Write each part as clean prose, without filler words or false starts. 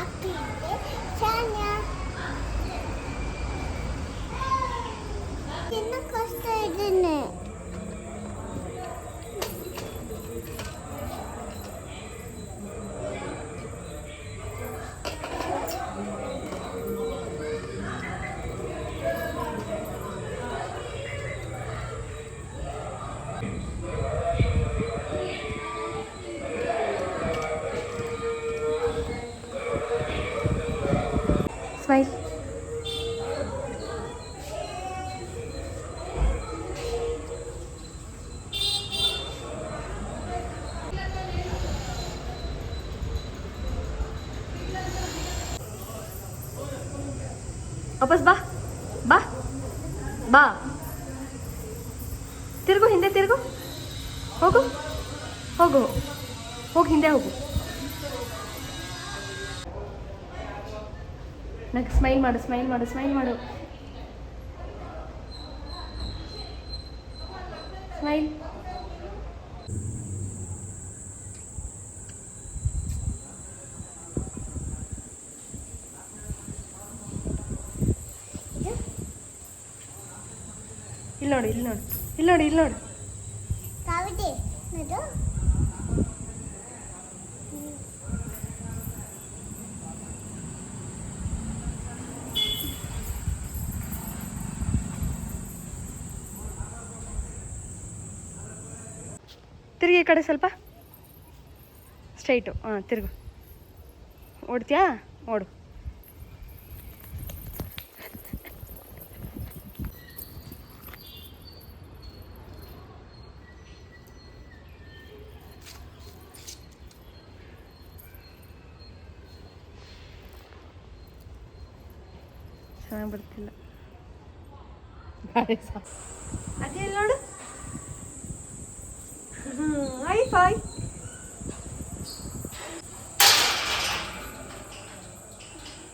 ಆಗ್ತಿದೆ ಶಾನ್ಯ ಇನ್ನು ಕಷ್ಟ ಇದ್ದೇನೆ. ಸ್ಮೈಲ್. ವಾಪಸ್ ಬಾ ಬಾ ಬಾ. ತಿರುಗು, ಹಿಂದೆ ತಿರುಗು. ಹೋಗು ಹೋಗು ಹೋಗಿ, ಹಿಂದೆ ಹೋಗು. ನಂಗೆ ಸ್ಮೈಲ್ ಮಾಡು, ಸ್ಮೈಲ್ ಮಾಡು, ಸ್ಮೈಲ್ ಮಾಡು. ಸ್ಮೈಲ್. ಇಲ್ಲಿ ನೋಡು, ಇಲ್ಲಿ ನೋಡು, ಇಲ್ಲಿ ನೋಡು, ಇಲ್ಲಿ ನೋಡು. ಕಾವಿದೆ ನೋಡು. ತಿರುಗಿ ಈ ಕಡೆ ಸ್ವಲ್ಪ. ಸ್ಟ್ರೈಟು. ಹಾಂ, ತಿರುಗು. ಓಡ್ತೀಯಾ? ಓಡು. ಚೆನ್ನಾಗಿ ಬರ್ತಿಲ್ಲ. ಅದೇ ನೋಡು. Hi fi.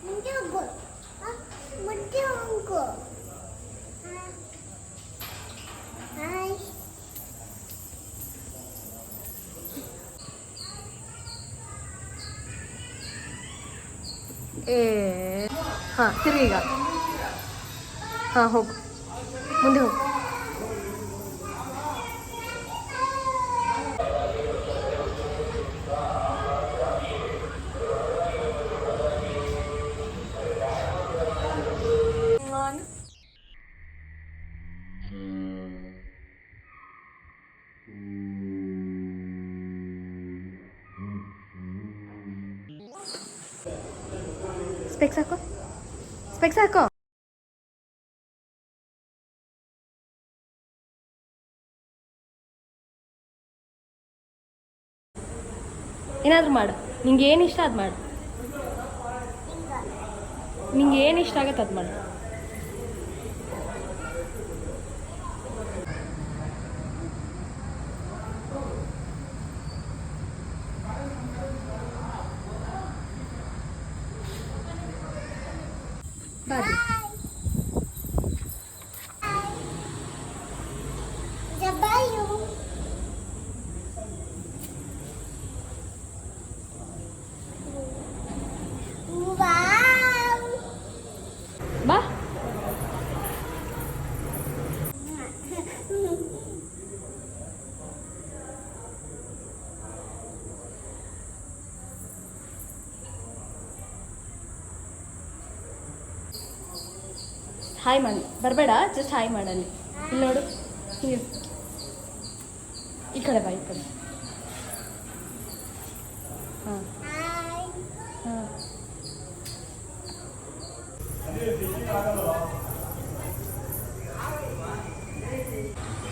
ಮುಂದೆ ಹೋಗು, ಮುಂದೆ ಹೋಗು. ಹಾಯ್. ಹಾಂ, ತಿರುಗಿ ಈಗ. ಹಾಂ, ಹೋಗು, ಮುಂದೆ ಹೋಗು. ಸ್ಪೆಕ್ಸ್ ಹಾಕೋ, ಸ್ಪೆಕ್ಸ್ ಹಾಕೋ. ಏನಾದರೂ ಮಾಡು, ನಿಂಗೆ ಏನು ಇಷ್ಟ ಅದು ಮಾಡು. ನಿಂಗೆ ಏನು ಇಷ್ಟ ಆಗತ್ತೆ ಅದು ಮಾಡು. ಬಾರಿ. ಜಬಾಯು. ವಾವ್. ಬಾ. ಹಾಯ್ ಮಾಡಿ, ಬರಬೇಡ, ಜಸ್ಟ್ ಹಾಯ್ ಮಾಡಲ್ಲಿ. ಇಲ್ಲಿ ನೋಡು, ಹಿಂಗೆ ಈ ಕಡೆ ಬಾ, ಈ ಕಡೆ. ಹಾಂ ಹಾಯ್. ಹಾಂ.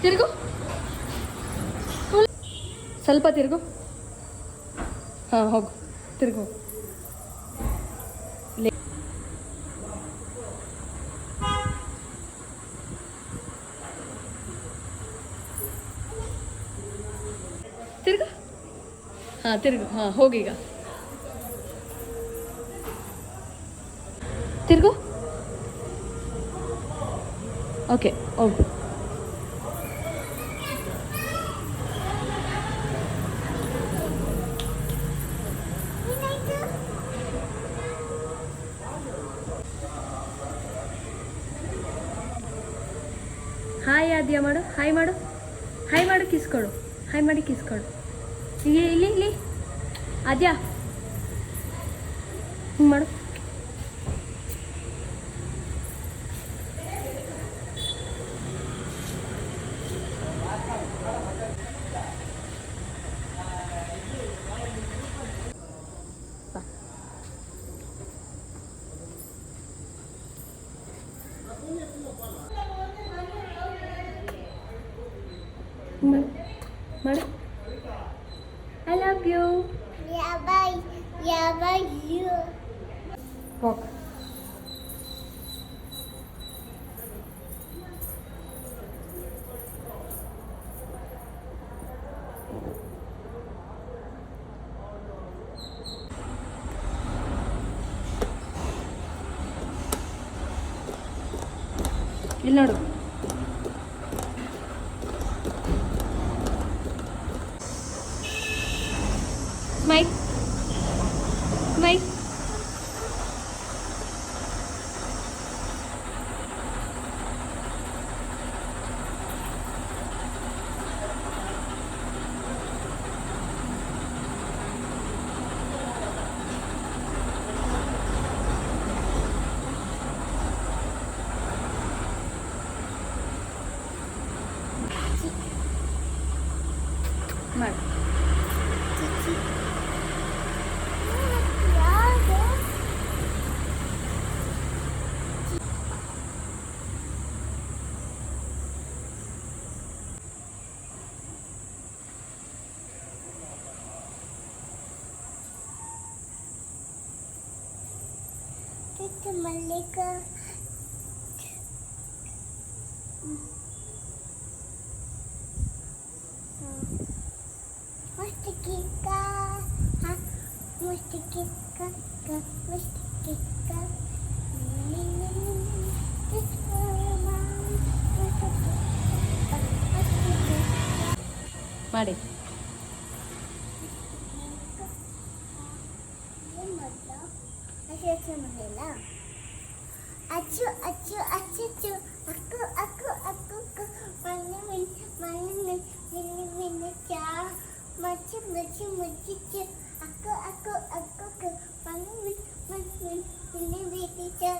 ತಿರುಗು, ಸ್ವಲ್ಪ ತಿರುಗು. ಹಾಂ, ಹೋಗು, ತಿರುಗು. ತಿರುಗು. ಹಾಂ, ತಿರುಗು. ಹಾಂ, ಹೋಗೀಗ. ತಿರುಗು. ಓಕೆ, ಹೋಗು. ಅದ್ಯಾ ಮಾಡು, ಹಾಯ್ ಮಾಡು, ಹಾಯ್ ಮಾಡು, ಕಿಸ್ಕೊಡು, ಹಾಯ್ ಮಾಡಿ ಕಿಸ್ಕೊಡು. ಇಲ್ಲಿ ಇಲ್ಲಿ ಇಲ್ಲಿ ಅದ್ಯಾ ಹಿಂಗೆ ಮಾಡು. ಮಾಡು. I love you. Yeah, bye. Yeah, bye. You. ಹೋಗ್. ಇಲ್ಲಿ ನೋಡು. Smile smile. ಮಾಡಿ. Malika. Mesti kita, mesti kita, mesti kita. ಮಾಡಿ. Acu, acu, acu, acu. Aku, mana, cah. Macam, cah. Aku, mana, cah.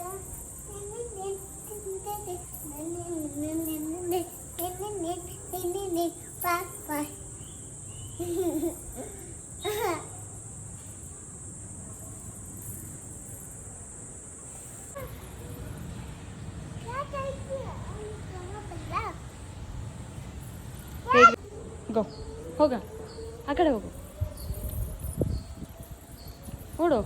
Papa. ಗೋ ಹೋಗ, ಆ ಕಡೆ ಹೋಗು, ಓಡು.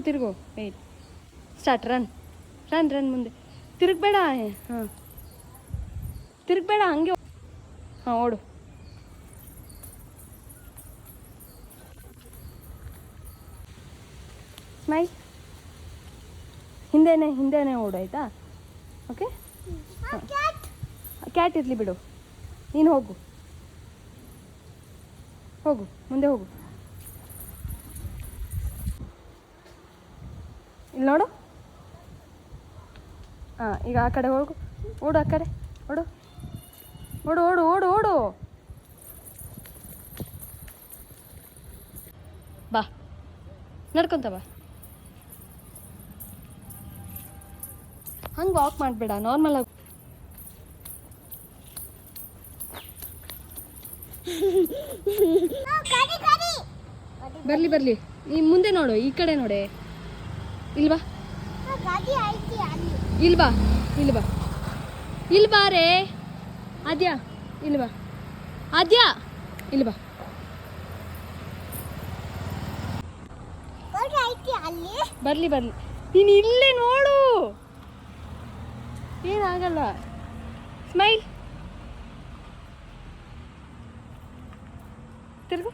ತಿರ್ಗೋ ಏಯ್ ಸ್ಟಾರ್ಟ್. ರನ್ ಮುಂದೆ ತಿರುಗಬೇಡ. ಹಾಂ ತಿರುಗಬೇಡ, ಹಂಗೆ. ಹಾಂ ಓಡು. ಸ್ಮೈಲ್. ಹಿಂದೆನೇ ಓಡು, ಆಯಿತಾ? ಓಕೆ. ಕ್ಯಾಟ್ ಇರಲಿ ಬಿಡು, ನೀನು ಹೋಗು ಮುಂದೆ ಹೋಗು. ಇಲ್ಲಿ ನೋಡು. ಹಾಂ, ಈಗ ಆ ಕಡೆ ಹೋಗು, ಓಡು, ಆ ಕಡೆ ಓಡು. ಬಾ, ನಡ್ಕೊಂತ ಬಾ. ಹಂಗೆ ವಾಕ್ ಮಾಡಬೇಡ, ನಾರ್ಮಲ್ ಆಗಿ. ಬರಲಿ ನೀ ಮುಂದೆ ನೋಡು, ಈ ಕಡೆ ನೋಡೆ. ಇಲ್ವಾ ಇಲ್ಬಾ ರೇ ಆದ್ಯಾ, ಇಲ್ವಾ ಆದ್ಯಾ, ಇಲ್ಬಾ. ಬರ್ಲಿ ನೀನು ಇಲ್ಲೇ ನೋಡು, ಏನಾಗಲ್ಲ. ಸ್ಮೈಲ್. ತಿರ್ಗು.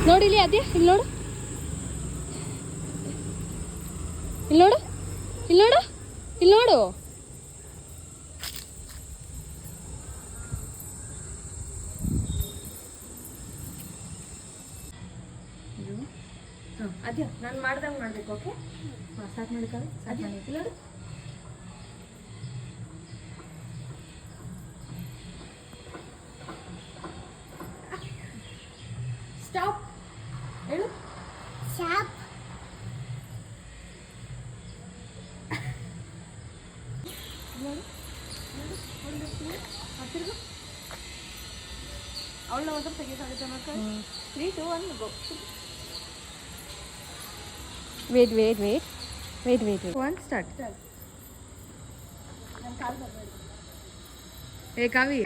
ನೋಡಿಲಿ ಅದೇ, ಇಲ್ಲಿ ನೋಡು, ಇಲ್ಲಿ ನೋಡು. ಅದ್ಯಾ ನಾನು ಮಾಡ್ದಂಗೆ ಮಾಡ್ಬೇಕು. ಓಕೆ ಹಾಂ ಸ್ಟಾರ್ಟ್ ಮಾಡಿಕೊಳ್ಳಿ. ಅದ್ಯಾ ನೋಡು. ಸ್ಟಾಪ್ ಹೇಳು. ಶಾಪ್ ನೋಡು ತಿರುಗು. ಅವಳನ್ನ ಮಾತ್ರ ತೆಗಿಯೋಕ್ಕಾಗುತ್ತೆ ಮಕ್ಕಳು. 3, 2, 1 ಗೋ. Wait 1 start. ಏ ಕಾವಿ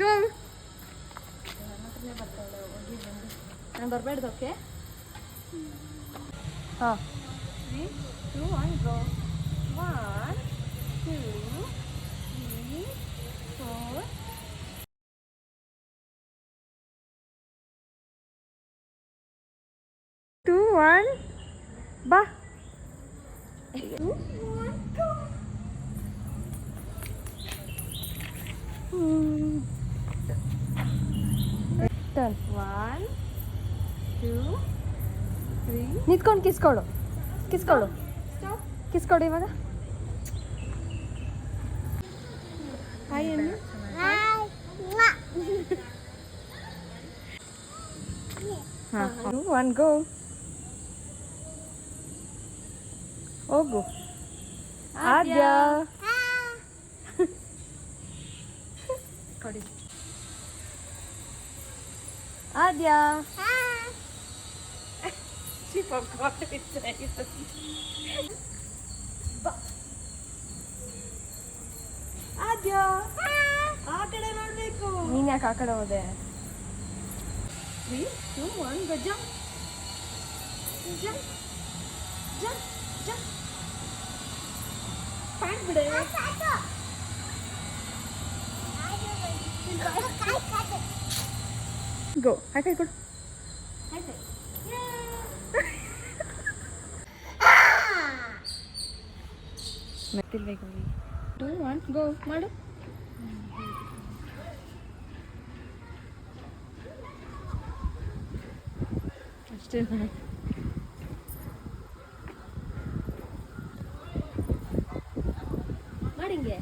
ಗೋ. ನಾನು ಬರಬೇಡ್ದು. ಓಕೆ ಹಾಂ 3, 2, 1 ಗೋ. 1, 2, 3, 4. 2, 1 ಬಾ. 2, 1 ಗೋ. ಟರ್ನ್ 1, 2, 3. ನಿಂತ್ಕೊಂಡು ಕಿಸ್ಕೊಡು. ಕಿಸ್ಕೊಡು ಇವಾಗ. ಹಾಯ್ ಅನ್ನು. ಹಾಯ್ ಹಾಂ 2, 1 ಗೋ. ಹೋಗು ಆದ್ಯಾ. ಕೊಡಿ ಆದ್ಯಾ. ಆದ್ಯಾ ಆ ಕಡೆ ನೋಡ್ಬೇಕು. ನೀನ್ ಯಾಕೆ ಆ ಕಡೆ ಹೋದೆ? 3, 2, 1 ಗೋ. ಜಂಪ್ ಪ್ಯಾಂಟ್ ಬಿಡೆ. ಗೋ. ಹೈ ಕೈ ಕೊಡು. ಮತ್ತಿಲ್ಬೇಕು. 2, 1 ಗೋ ಮಾಡು. ಅಷ್ಟೇ ಮಾಡಿಂಗೆ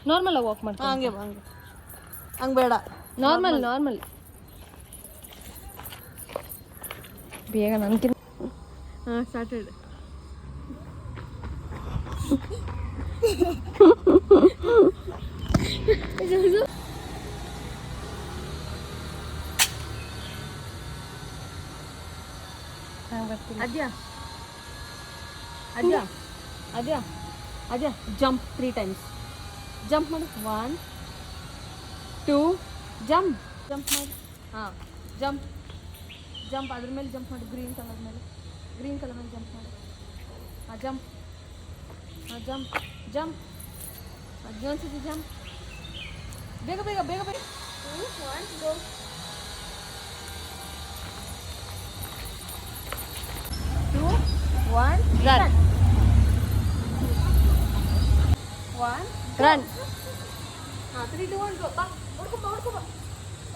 ನಾರ್ಮಲ್ ವಾಕ್ ಮಾಡ್ತೀನಿ. ಹಂಗೆ ಬೇಡ. ನಾರ್ಮಲ್ ಬೇಗ ನನಗಿಂತ. ಹಾಂ ಸ್ಟಾರ್ಟೆಡ್. ಅದ್ಯಾ ಜಂಪ್ 3 ಟೈಮ್ಸ್. ಜಂಪ್ ಮಾಡು. 1, 2 ಜಂಪ್ ಮಾಡಿ. ಹಾಂ ಜಂಪ್ ಅದ್ರ ಮೇಲೆ ಜಂಪ್ ಮಾಡಿ. ಗ್ರೀನ್ ಕಲರ್ ಮೇಲೆ ಜಂಪ್ ಮಾಡಿ. ಹಾಂ ಜಂಪ್ ಇನ್ನೊಂದ್ಸತಿ ಜಂಪ್. ಬೇಗ 2, 1 ಗೋ. 2, 1 ರನ್. 1 ರನ್. ಹಾಂ 3, 2, 1 ಗೋ. ಬಾ ಹೊಡ್ಕೊ ಬಾ.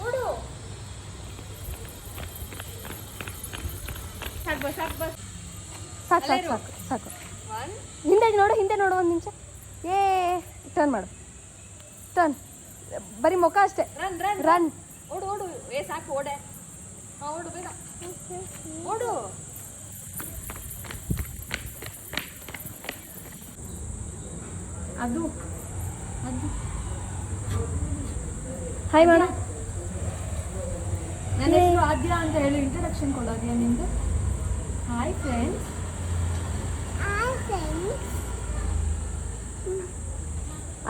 ನೋಡು ಸಾಕು. ಹಿಂದೆ ನೋಡು ಒಂದು ನಿಮಿಷ. ಟರ್ನ್ ಮಾಡು. ಬರೀ ಮುಖ ಅಷ್ಟೇ. ರನ್ ಓಡು. ಸಾಕು ಓಡೆ. ಹಾಂ ಓಡು ಬೇಗ ಓಡು. ಅದು ಹಾಯ್ ಮಾಡ. ನನ್ನ ಹೆಸರು ಆದ್ಯಾ ಅಂತ ಹೇಳಿ ಇಂಟ್ರಡಕ್ಷನ್ ಕೊಡೋದ್ಯಾ ನಿಂದು? Hi friends.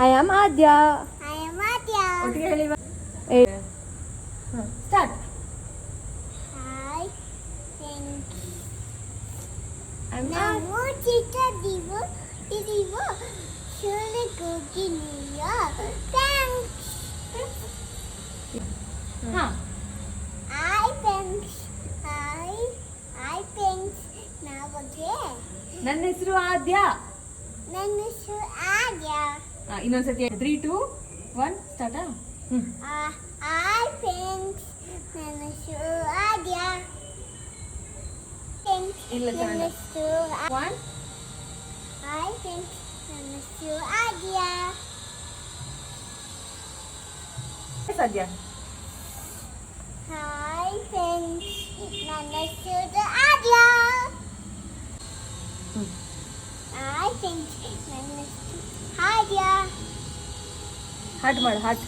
I am Aadya. ಒಟ್ಟಿಗೆ ಹೇಳಿ. ಸ್ಟಾರ್ಟ್. Hi friends. I'm ಹಾಂ ಹಾಯ್ ಫ್ರೆಂಡ್ಸ್. Hi friends. ನಾವಗೆ ನನ್ನ ಹೆಸರು ಆದ್ಯ. ನನ್ನ ಹೆಸರು ಆದ್ಯ. ಇನ್ನೊಂದ್ಸತಿ 3, 2, 1 ಸ್ಟಾರ್ಟಾ? ಹ್ಞೂ ಹಾಯ್ ಫ್ರೆಂಡ್ಸ್. ನನ್ನ ಹೆಸರು ಆದ್ಯ. ಫ್ರೆಂಡ್ಸ್. ಇಲ್ಲ, ನನ್ನ ಕನ್ನಡ. ಹೆಸರು 1 ಹಾಯ್ ಫ್ರೆಂಡ್ಸ್. ನನ್ನ ಹೆಸರು ಆದ್ಯ. ಸಾಧ್ಯ. Hi friends. ನನ್ನ ಹೆಸರು ಆದ್ಯ. Hi friends. ನನ್ನ ಹೆಸರು ಆದ್ಯ. ಹಾರ್ಟ್ ಮಾಡು, ಹಾರ್ಟ್.